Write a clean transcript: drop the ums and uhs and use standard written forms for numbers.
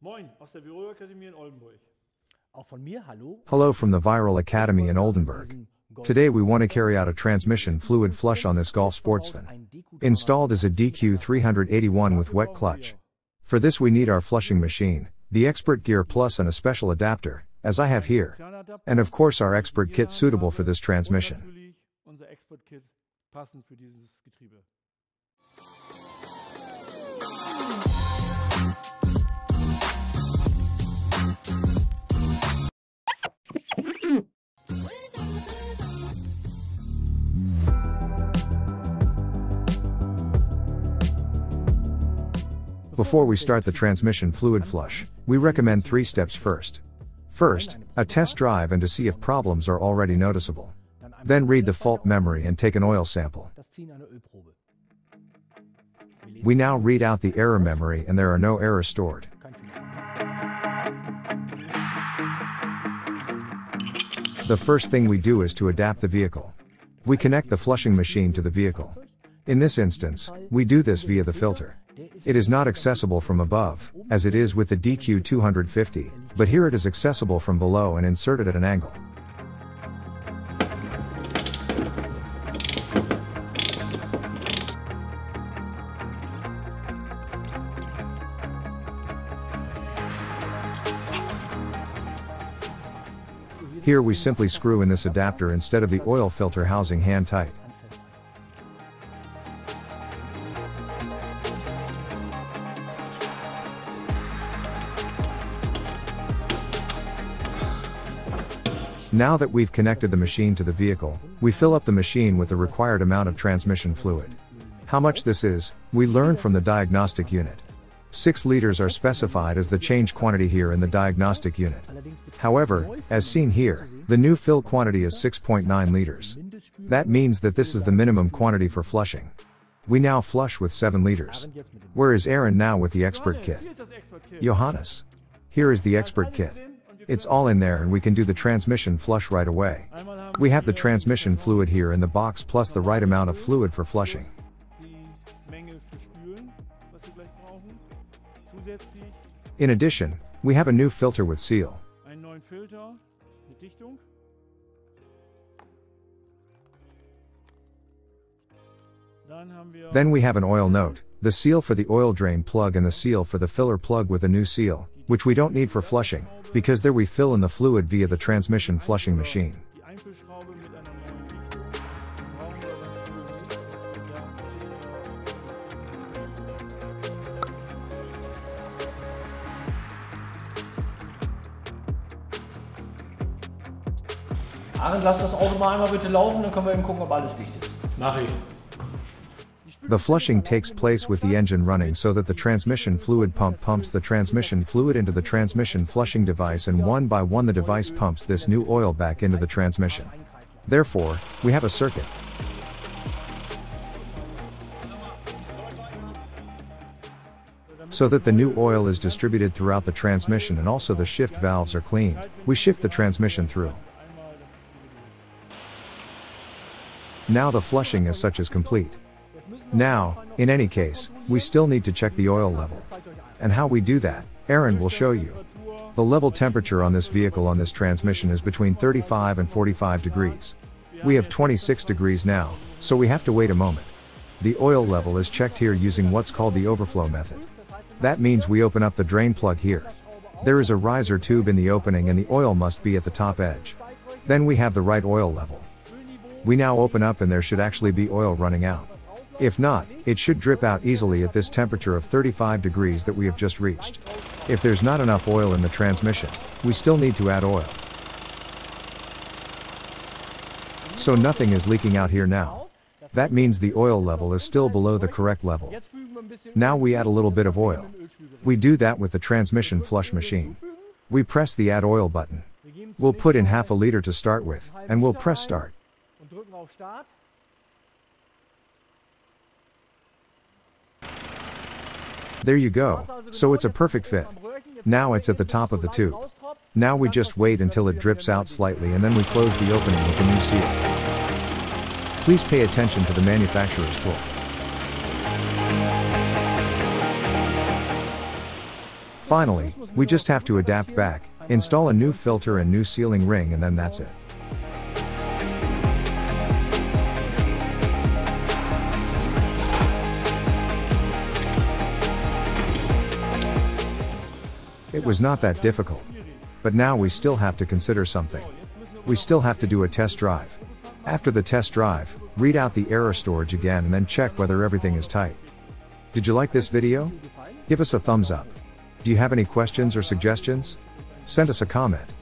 Moin aus der Viral-Akademie in Oldenburg. Hello from the Viral Academy in Oldenburg. Today we want to carry out a transmission fluid flush on this Golf Sportsvan. Installed is a DQ381 with wet clutch. For this we need our flushing machine, the Expert Gear Plus and a special adapter, as I have here. And of course our Expert Kit suitable for this transmission. Natürlich unser Expert-Kit passend für dieses Getriebe. Before we start the transmission fluid flush, we recommend 3 steps first. First, a test drive and to see if problems are already noticeable. Then read the fault memory and take an oil sample. We now read out the error memory and there are no errors stored. The first thing we do is to adapt the vehicle. We connect the flushing machine to the vehicle. In this instance, we do this via the filter. It is not accessible from above, as it is with the DQ250, but here it is accessible from below and inserted at an angle. Here we simply screw in this adapter instead of the oil filter housing hand tight. Now that we've connected the machine to the vehicle, we fill up the machine with the required amount of transmission fluid. How much this is, we learn from the diagnostic unit. 6 liters are specified as the change quantity here in the diagnostic unit. However, as seen here, the new fill quantity is 6.9 liters. That means that this is the minimum quantity for flushing. We now flush with 7 liters. Where is Aaron now with the Expert Kit? Johannes. Here is the Expert Kit. It's all in there and we can do the transmission flush right away. We have the transmission fluid here in the box plus the right amount of fluid for flushing. In addition, we have a new filter with seal. Then we have an oil note, the seal for the oil drain plug and the seal for the filler plug with a new seal, which we don't need for flushing, because there we fill in the fluid via the transmission flushing machine. Aaron, lass das Auto mal einmal bitte laufen, dann können wir eben gucken, ob alles dicht ist. Mach ich. The flushing takes place with the engine running so that the transmission fluid pump pumps the transmission fluid into the transmission flushing device and one by one the device pumps this new oil back into the transmission. Therefore, we have a circuit. So that the new oil is distributed throughout the transmission and also the shift valves are cleaned, we shift the transmission through. Now the flushing as such is complete. Now, in any case, we still need to check the oil level. And how we do that, Aaron will show you. The level temperature on this vehicle on this transmission is between 35 and 45 degrees. We have 26 degrees now, so we have to wait a moment. The oil level is checked here using what's called the overflow method. That means we open up the drain plug here. There is a riser tube in the opening and the oil must be at the top edge. Then we have the right oil level. We now open up and there should actually be oil running out. If not, it should drip out easily at this temperature of 35 degrees that we have just reached. If there's not enough oil in the transmission, we still need to add oil. So nothing is leaking out here now. That means the oil level is still below the correct level. Now we add a little bit of oil. We do that with the transmission flush machine. We press the add oil button. We'll put in half a liter to start with, and we'll press start. There you go, so it's a perfect fit. Now it's at the top of the tube. Now we just wait until it drips out slightly and then we close the opening with a new seal. Please pay attention to the manufacturer's tool. Finally, we just have to adapt back, install a new filter and new sealing ring, and then that's it. It was not that difficult. But now we still have to consider something. We still have to do a test drive. After the test drive, read out the error storage again and then check whether everything is tight. Did you like this video? Give us a thumbs up. Do you have any questions or suggestions? Send us a comment.